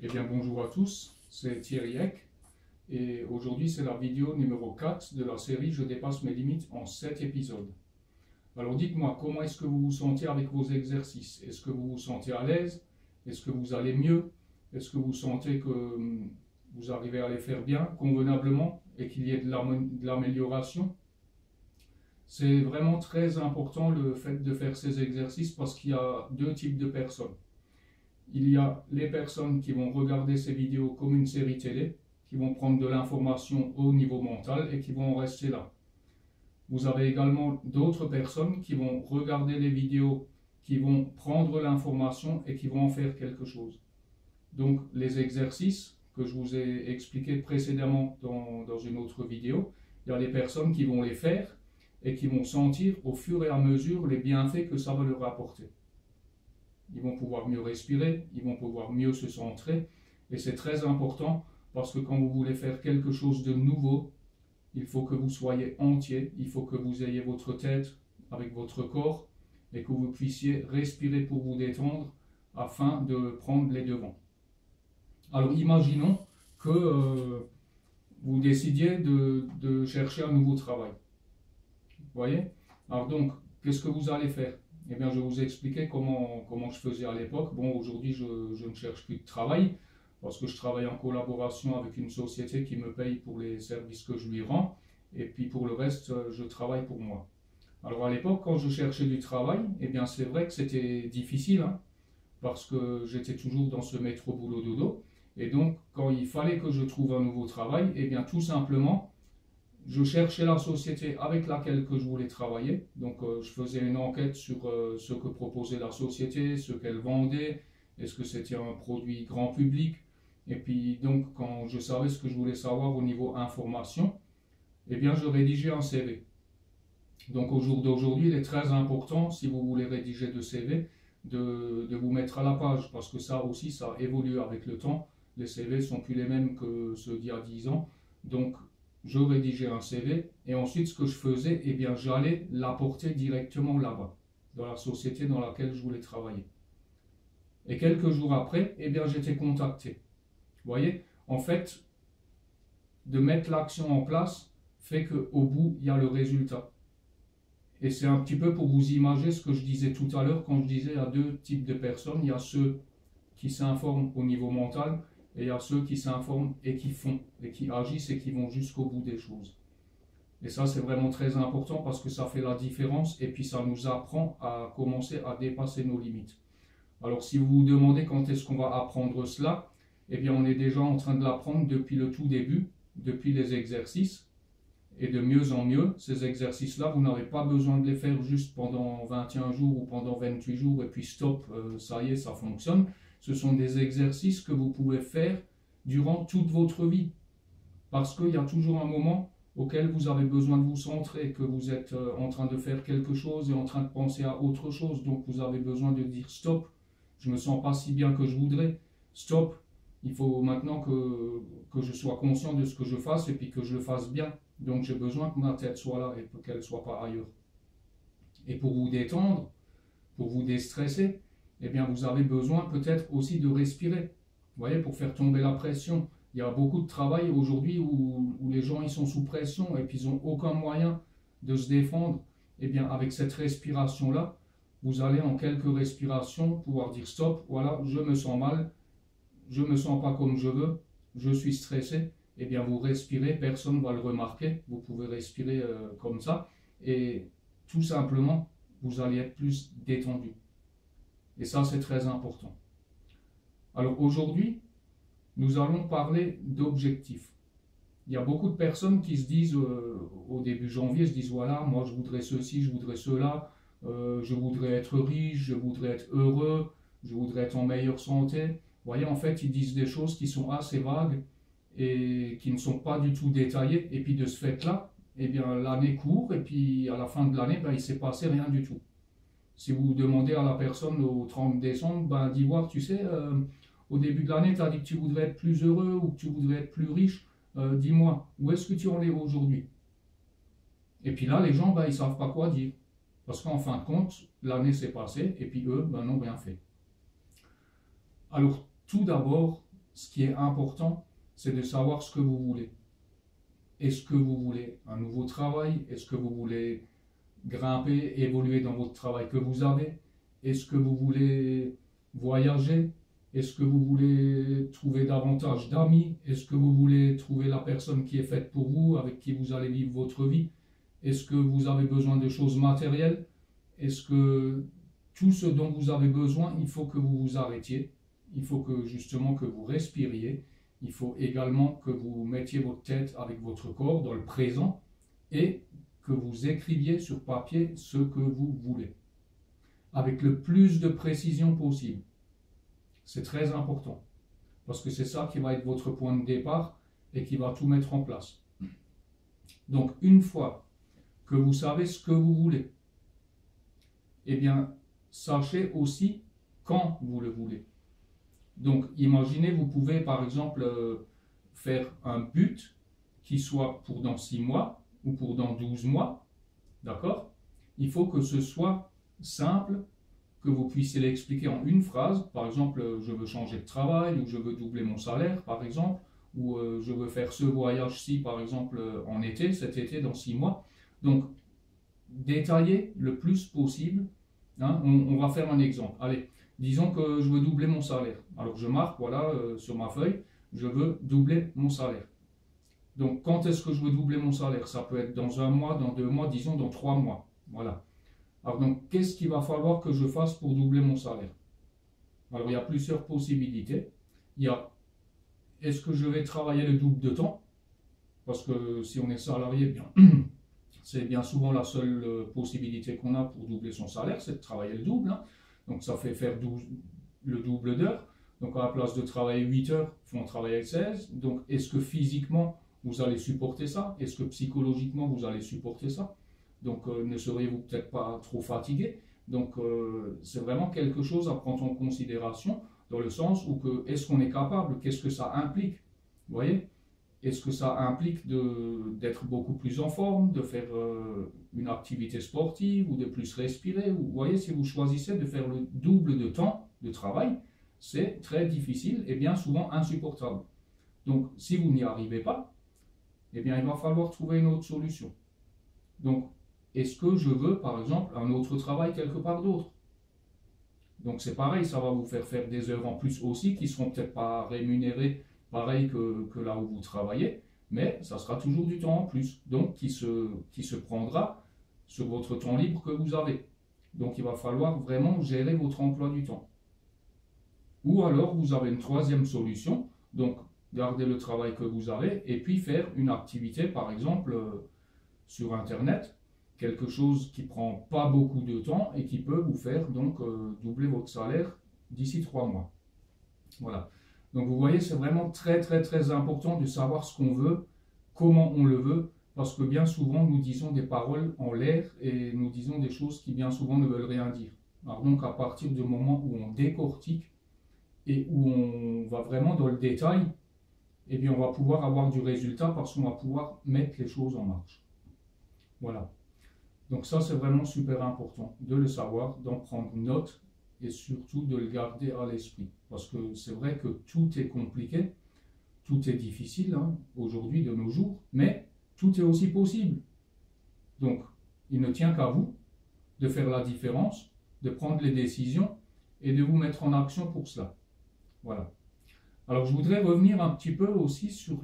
Eh bien bonjour à tous, c'est Thierry Eck et aujourd'hui c'est la vidéo numéro 4 de la série Je dépasse mes limites en 7 épisodes. Alors dites-moi, comment est-ce que vous vous sentez avec vos exercices? Est-ce que vous vous sentez à l'aise? Est-ce que vous allez mieux? Est-ce que vous sentez que vous arrivez à les faire bien, convenablement et qu'il y ait de l'amélioration? C'est vraiment très important le fait de faire ces exercices parce qu'il y a deux types de personnes. Il y a les personnes qui vont regarder ces vidéos comme une série télé, qui vont prendre de l'information au niveau mental et qui vont en rester là. Vous avez également d'autres personnes qui vont regarder les vidéos, qui vont prendre l'information et qui vont en faire quelque chose. Donc les exercices que je vous ai expliqués précédemment dans une autre vidéo, il y a des personnes qui vont les faire et qui vont sentir au fur et à mesure les bienfaits que ça va leur apporter. Ils vont pouvoir mieux respirer, ils vont pouvoir mieux se centrer. Et c'est très important parce que quand vous voulez faire quelque chose de nouveau, il faut que vous soyez entier, il faut que vous ayez votre tête avec votre corps et que vous puissiez respirer pour vous détendre afin de prendre les devants. Alors imaginons que vous décidiez de chercher un nouveau travail. Vous voyez? Alors donc, qu'est-ce que vous allez faire? Eh bien, je vais vous expliquer comment je faisais à l'époque. Bon, aujourd'hui, je ne cherche plus de travail parce que je travaille en collaboration avec une société qui me paye pour les services que je lui rends. Et puis, pour le reste, je travaille pour moi. Alors, à l'époque, quand je cherchais du travail, eh bien, c'est vrai que c'était difficile parce que j'étais toujours dans ce métro boulot dodo. Et donc, quand il fallait que je trouve un nouveau travail, eh bien, tout simplement, je cherchais la société avec laquelle que je voulais travailler. Donc, je faisais une enquête sur ce que proposait la société, ce qu'elle vendait, est-ce que c'était un produit grand public. Et puis, donc, quand je savais ce que je voulais savoir au niveau information, eh bien, je rédigeais un CV. Donc, au jour d'aujourd'hui, il est très important, si vous voulez rédiger de CV, de vous mettre à la page, parce que ça aussi, ça évolue avec le temps. Les CV ne sont plus les mêmes que ceux d'il y a 10 ans. Donc, je rédigeais un CV et ensuite ce que je faisais, eh bien j'allais l'apporter directement là-bas, dans la société dans laquelle je voulais travailler. Et quelques jours après, eh bien j'étais contacté. Vous voyez, en fait, de mettre l'action en place fait qu'au bout, il y a le résultat. Et c'est un petit peu pour vous imaginer ce que je disais tout à l'heure quand je disais il y a deux types de personnes. Il y a ceux qui s'informent au niveau mental, et il y a ceux qui s'informent et qui font, et qui agissent et qui vont jusqu'au bout des choses. Et ça, c'est vraiment très important parce que ça fait la différence et puis ça nous apprend à commencer à dépasser nos limites. Alors, si vous vous demandez quand est-ce qu'on va apprendre cela, eh bien, on est déjà en train de l'apprendre depuis le tout début, depuis les exercices. Et de mieux en mieux, ces exercices-là, vous n'avez pas besoin de les faire juste pendant 21 jours ou pendant 28 jours et puis stop, ça y est, ça fonctionne. Ce sont des exercices que vous pouvez faire durant toute votre vie. Parce qu'il y a toujours un moment auquel vous avez besoin de vous centrer, que vous êtes en train de faire quelque chose et en train de penser à autre chose. Donc vous avez besoin de dire stop, je ne me sens pas si bien que je voudrais. Stop, il faut maintenant que je sois conscient de ce que je fasse et puis que je le fasse bien. Donc j'ai besoin que ma tête soit là et qu'elle ne soit pas ailleurs. Et pour vous détendre, pour vous déstresser, eh bien vous avez besoin peut-être aussi de respirer. Vous voyez, pour faire tomber la pression. Il y a beaucoup de travail aujourd'hui où les gens ils sont sous pression et puis ils n'ont aucun moyen de se défendre. Eh bien avec cette respiration-là, vous allez en quelques respirations pouvoir dire stop, voilà, je me sens mal, je ne me sens pas comme je veux, je suis stressé. Eh bien vous respirez, personne ne va le remarquer, vous pouvez respirer comme ça et tout simplement, vous allez être plus détendu. Et ça, c'est très important. Alors aujourd'hui, nous allons parler d'objectifs. Il y a beaucoup de personnes qui se disent, au début janvier, se disent, voilà, moi je voudrais ceci, je voudrais cela, je voudrais être riche, je voudrais être heureux, je voudrais être en meilleure santé. Vous voyez, en fait, ils disent des choses qui sont assez vagues et qui ne sont pas du tout détaillées. Et puis de ce fait-là, eh bien l'année court et puis à la fin de l'année, ben, il ne s'est passé rien du tout. Si vous demandez à la personne au 30 décembre, ben, d'Ivoire, tu sais, au début de l'année, tu as dit que tu voudrais être plus heureux ou que tu voudrais être plus riche, dis-moi, où est-ce que tu en es aujourd'hui? Et puis là, les gens, ben, ils ne savent pas quoi dire. Parce qu'en fin de compte, l'année s'est passée et puis eux, ben, n'ont rien fait. Alors, tout d'abord, ce qui est important, c'est de savoir ce que vous voulez. Est-ce que vous voulez un nouveau travail? Est-ce que vous voulez grimper, évoluer dans votre travail que vous avez? Est-ce que vous voulez voyager? Est-ce que vous voulez trouver davantage d'amis? Est-ce que vous voulez trouver la personne qui est faite pour vous, avec qui vous allez vivre votre vie? Est-ce que vous avez besoin de choses matérielles? Est-ce que tout ce dont vous avez besoin, il faut que vous vous arrêtiez? Il faut que justement que vous respiriez. Il faut également que vous mettiez votre tête avec votre corps dans le présent et que vous écriviez sur papier ce que vous voulez, avec le plus de précision possible. C'est très important, parce que c'est ça qui va être votre point de départ et qui va tout mettre en place. Donc, une fois que vous savez ce que vous voulez, eh bien, sachez aussi quand vous le voulez. Donc, imaginez, vous pouvez par exemple faire un but qui soit pour dans 6 mois ou pour dans 12 mois, d'accord? Il faut que ce soit simple, que vous puissiez l'expliquer en une phrase. Par exemple, je veux changer de travail, ou je veux doubler mon salaire, par exemple, ou je veux faire ce voyage-ci, par exemple, en été, cet été, dans 6 mois. Donc, détaillez le plus possible. Hein, on va faire un exemple. Allez, disons que je veux doubler mon salaire. Alors, je marque, voilà, sur ma feuille, je veux doubler mon salaire. Donc, quand est-ce que je veux doubler mon salaire? Ça peut être dans 1 mois, dans 2 mois, disons dans 3 mois. Voilà. Alors, donc, qu'est-ce qu'il va falloir que je fasse pour doubler mon salaire? Alors, il y a plusieurs possibilités. Il y a, est-ce que je vais travailler le double de temps? Parce que si on est salarié, bien, c'est bien souvent la seule possibilité qu'on a pour doubler son salaire, c'est de travailler le double. Hein. Donc, ça fait faire le double d'heures. Donc, à la place de travailler 8 heures, il faut en travailler 16. Donc, est-ce que physiquement, vous allez supporter ça? Est-ce que psychologiquement, vous allez supporter ça? Donc, ne seriez-vous peut-être pas trop fatigué? Donc, c'est vraiment quelque chose à prendre en considération dans le sens où est-ce qu'on est capable? Qu'est-ce que ça implique? Vous voyez? Est-ce que ça implique d'être beaucoup plus en forme, de faire une activité sportive ou de plus respirer? Vous voyez, si vous choisissez de faire le double de temps de travail, c'est très difficile et bien souvent insupportable. Donc, si vous n'y arrivez pas, eh bien, il va falloir trouver une autre solution. Donc, est-ce que je veux, par exemple, un autre travail quelque part d'autre? Donc, c'est pareil, ça va vous faire des heures en plus aussi qui ne seront peut-être pas rémunérées pareil que là où vous travaillez, mais ça sera toujours du temps en plus, donc qui se prendra sur votre temps libre que vous avez. Donc, il va falloir vraiment gérer votre emploi du temps. Ou alors, vous avez une troisième solution, donc garder le travail que vous avez et puis faire une activité, par exemple, sur Internet, quelque chose qui ne prend pas beaucoup de temps et qui peut vous faire donc doubler votre salaire d'ici 3 mois. Voilà. Donc vous voyez, c'est vraiment très très très important de savoir ce qu'on veut, comment on le veut, parce que bien souvent nous disons des paroles en l'air et nous disons des choses qui bien souvent ne veulent rien dire. Alors donc à partir du moment où on décortique et où on va vraiment dans le détail, eh bien on va pouvoir avoir du résultat parce qu'on va pouvoir mettre les choses en marche. Voilà. Donc ça c'est vraiment super important de le savoir, d'en prendre note et surtout de le garder à l'esprit. Parce que c'est vrai que tout est compliqué, tout est difficile hein, aujourd'hui de nos jours, mais tout est aussi possible. Donc il ne tient qu'à vous de faire la différence, de prendre les décisions et de vous mettre en action pour cela. Voilà. Alors je voudrais revenir un petit peu aussi sur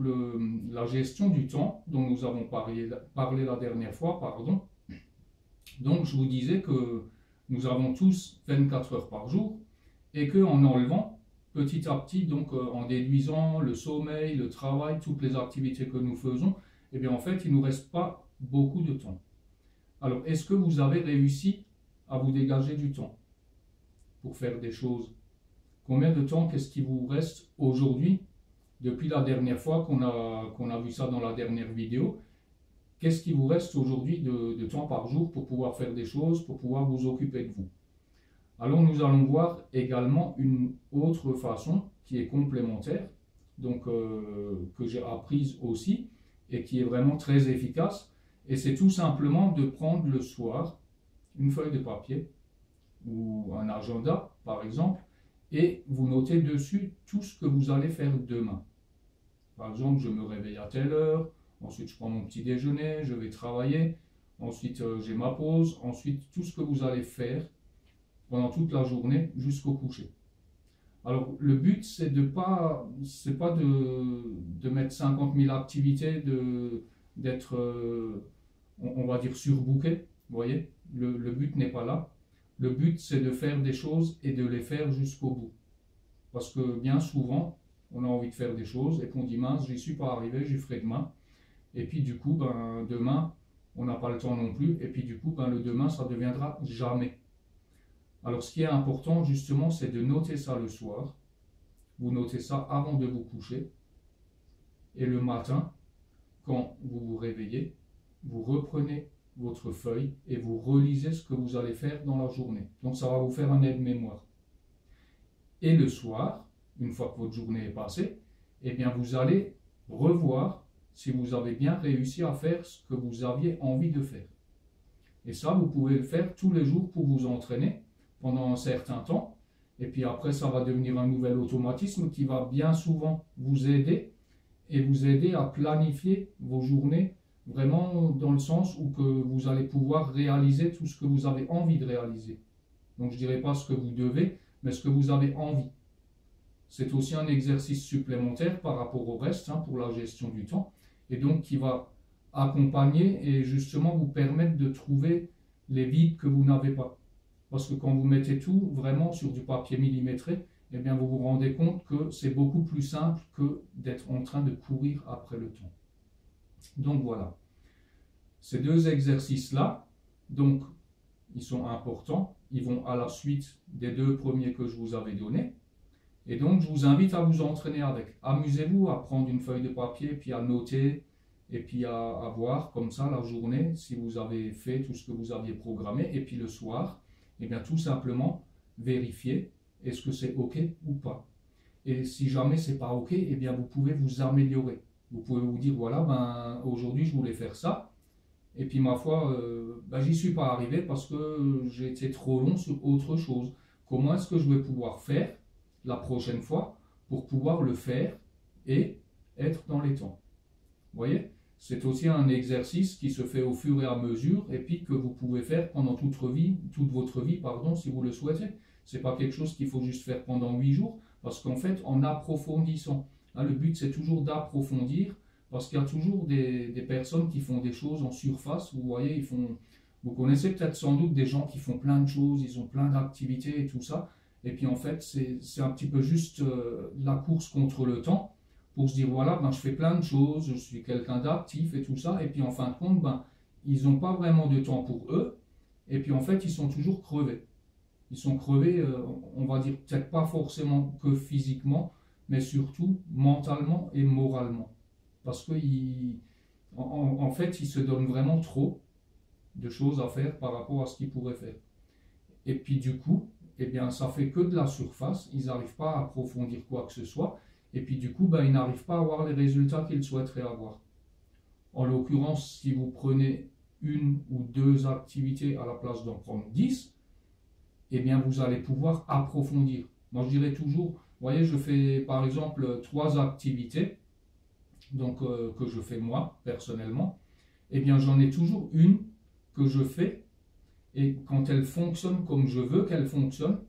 la gestion du temps dont nous avons parlé la dernière fois, pardon. Donc je vous disais que nous avons tous 24 heures par jour et qu'en enlevant petit à petit, donc en déduisant le sommeil, le travail, toutes les activités que nous faisons, eh bien en fait il ne nous reste pas beaucoup de temps. Alors est-ce que vous avez réussi à vous dégager du temps pour faire des choses? Combien de temps, qu'est-ce qui vous reste aujourd'hui depuis la dernière fois qu'on a vu ça dans la dernière vidéo? Qu'est-ce qui vous reste aujourd'hui de temps par jour pour pouvoir faire des choses, pour pouvoir vous occuper de vous? Alors nous allons voir également une autre façon qui est complémentaire, donc que j'ai apprise aussi et qui est vraiment très efficace. Et c'est tout simplement de prendre le soir une feuille de papier ou un agenda par exemple et vous notez dessus tout ce que vous allez faire demain. Par exemple, je me réveille à telle heure, ensuite je prends mon petit déjeuner, je vais travailler, ensuite j'ai ma pause, ensuite tout ce que vous allez faire pendant toute la journée jusqu'au coucher. Alors le but c'est pas de mettre 50 000 activités, d'être on va dire surbooké, vous voyez, le but n'est pas là. Le but c'est de faire des choses et de les faire jusqu'au bout. Parce que bien souvent, on a envie de faire des choses et qu'on dit mince, j'y suis pas arrivé, j'y ferai demain. Et puis du coup, demain, on n'a pas le temps non plus. Et puis du coup, le demain, ça ne deviendra jamais. Alors ce qui est important justement, c'est de noter ça le soir. Vous notez ça avant de vous coucher. Et le matin, quand vous vous réveillez, vous reprenez votre feuille et vous relisez ce que vous allez faire dans la journée. Donc ça va vous faire un aide-mémoire. Et le soir, une fois que votre journée est passée, eh bien vous allez revoir si vous avez bien réussi à faire ce que vous aviez envie de faire. Et ça, vous pouvez le faire tous les jours pour vous entraîner pendant un certain temps. Et puis après, ça va devenir un nouvel automatisme qui va bien souvent vous aider et vous aider à planifier vos journées vraiment dans le sens où que vous allez pouvoir réaliser tout ce que vous avez envie de réaliser. Donc je ne dirais pas ce que vous devez, mais ce que vous avez envie. C'est aussi un exercice supplémentaire par rapport au reste pour la gestion du temps et donc qui va accompagner et justement vous permettre de trouver les vides que vous n'avez pas. Parce que quand vous mettez tout vraiment sur du papier millimétré, eh bien vous vous rendez compte que c'est beaucoup plus simple que d'être en train de courir après le temps. Donc voilà, ces deux exercices-là, donc ils sont importants, ils vont à la suite des deux premiers que je vous avais donnés. Et donc, je vous invite à vous entraîner avec. Amusez-vous à prendre une feuille de papier, puis à noter, et puis à voir comme ça la journée, si vous avez fait tout ce que vous aviez programmé. Et puis le soir, eh bien tout simplement, vérifier est-ce que c'est OK ou pas. Et si jamais c'est pas OK, eh bien vous pouvez vous améliorer. Vous pouvez vous dire, voilà, aujourd'hui je voulais faire ça. Et puis ma foi, j'y suis pas arrivé parce que j'ai été trop long sur autre chose. Comment est-ce que je vais pouvoir faire la prochaine fois pour pouvoir le faire et être dans les temps. Vous voyez, c'est aussi un exercice qui se fait au fur et à mesure et puis que vous pouvez faire pendant toute votre vie, si vous le souhaitez. C'est pas quelque chose qu'il faut juste faire pendant 8 jours parce qu'en fait, en approfondissant, le but c'est toujours d'approfondir parce qu'il y a toujours des personnes qui font des choses en surface. Vous voyez, vous connaissez peut-être sans doute des gens qui font plein de choses, ils ont plein d'activités et tout ça. Et puis en fait, c'est un petit peu juste la course contre le temps pour se dire, voilà, je fais plein de choses, je suis quelqu'un d'actif et tout ça. Et puis en fin de compte, ils n'ont pas vraiment de temps pour eux. Et puis en fait, ils sont toujours crevés. Ils sont crevés, on va dire, peut-être pas forcément que physiquement, mais surtout mentalement et moralement. Parce qu'en fait, ils se donnent vraiment trop de choses à faire par rapport à ce qu'ils pourraient faire. Et puis du coup, eh bien, ça fait que de la surface, ils n'arrivent pas à approfondir quoi que ce soit, et puis du coup, ils n'arrivent pas à avoir les résultats qu'ils souhaiteraient avoir. En l'occurrence, si vous prenez une ou deux activités à la place d'en prendre 10, eh bien, vous allez pouvoir approfondir. Moi, je dirais toujours, vous voyez, je fais par exemple 3 activités, donc que je fais moi, personnellement, eh bien, j'en ai toujours une que je fais. Et quand elle fonctionne comme je veux qu'elle fonctionne,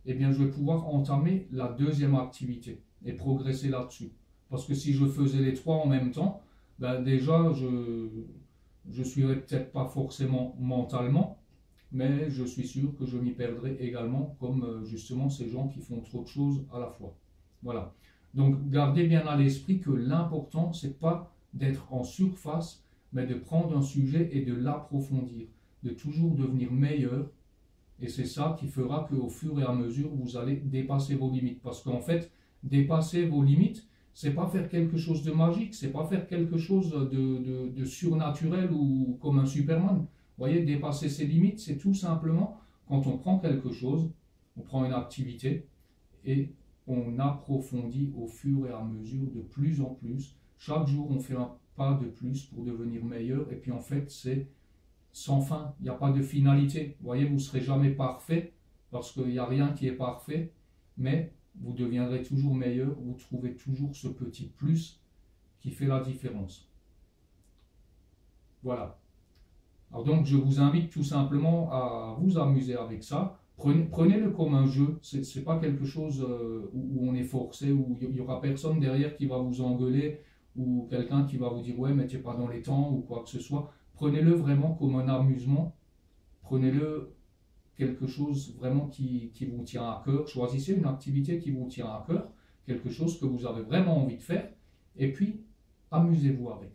eh bien je vais pouvoir entamer la deuxième activité et progresser là-dessus. Parce que si je faisais les 3 en même temps, déjà je suivrais peut-être pas forcément mentalement, mais je suis sûr que je m'y perdrais également comme justement ces gens qui font trop de choses à la fois. Voilà. Donc gardez bien à l'esprit que l'important c'est pas d'être en surface, mais de prendre un sujet et de l'approfondir, de toujours devenir meilleur, et c'est ça qui fera qu'au fur et à mesure vous allez dépasser vos limites, parce qu'en fait dépasser vos limites c'est pas faire quelque chose de magique, c'est pas faire quelque chose de surnaturel ou comme un Superman. Vous voyez, dépasser ses limites c'est tout simplement quand on prend quelque chose, on prend une activité et on approfondit au fur et à mesure de plus en plus. Chaque jour on fait un pas de plus pour devenir meilleur, et puis en fait c'est sans fin, il n'y a pas de finalité. Vous voyez, vous ne serez jamais parfait, parce qu'il n'y a rien qui est parfait, mais vous deviendrez toujours meilleur, vous trouvez toujours ce petit plus qui fait la différence. Voilà. Alors donc je vous invite tout simplement à vous amuser avec ça. Prenez-le comme un jeu, c'est pas quelque chose où on est forcé, où il n'y aura personne derrière qui va vous engueuler, ou quelqu'un qui va vous dire ouais mais tu n'es pas dans les temps ou quoi que ce soit. Prenez-le vraiment comme un amusement, prenez-le quelque chose vraiment qui vous tient à cœur. Choisissez une activité qui vous tient à cœur, quelque chose que vous avez vraiment envie de faire, et puis amusez-vous avec.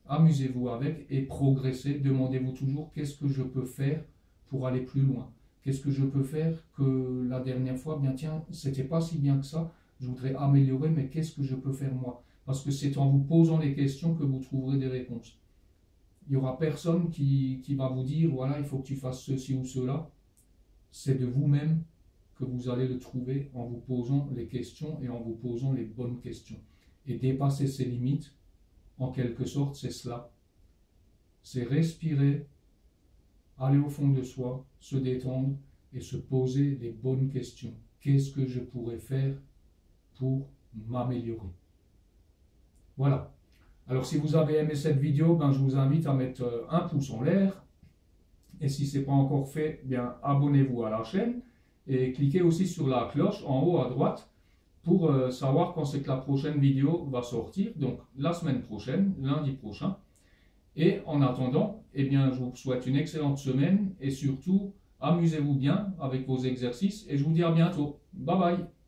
Amusez-vous avec et progressez. Demandez-vous toujours qu'est-ce que je peux faire pour aller plus loin. Qu'est-ce que je peux faire que la dernière fois, bien tiens, c'était pas si bien que ça, je voudrais améliorer, mais qu'est-ce que je peux faire moi? Parce que c'est en vous posant les questions que vous trouverez des réponses. Il n'y aura personne qui va vous dire, voilà, il faut que tu fasses ceci ou cela. C'est de vous-même que vous allez le trouver en vous posant les questions et en vous posant les bonnes questions. Et dépasser ses limites, en quelque sorte, c'est cela. C'est respirer, aller au fond de soi, se détendre et se poser les bonnes questions. Qu'est-ce que je pourrais faire pour m'améliorer? Voilà. Alors si vous avez aimé cette vidéo, ben, je vous invite à mettre un pouce en l'air. Et si ce n'est pas encore fait, bien abonnez-vous à la chaîne. Et cliquez aussi sur la cloche en haut à droite pour savoir quand c'est que la prochaine vidéo va sortir. Donc la semaine prochaine, lundi prochain. Et en attendant, eh bien, je vous souhaite une excellente semaine et surtout, amusez-vous bien avec vos exercices et je vous dis à bientôt. Bye bye!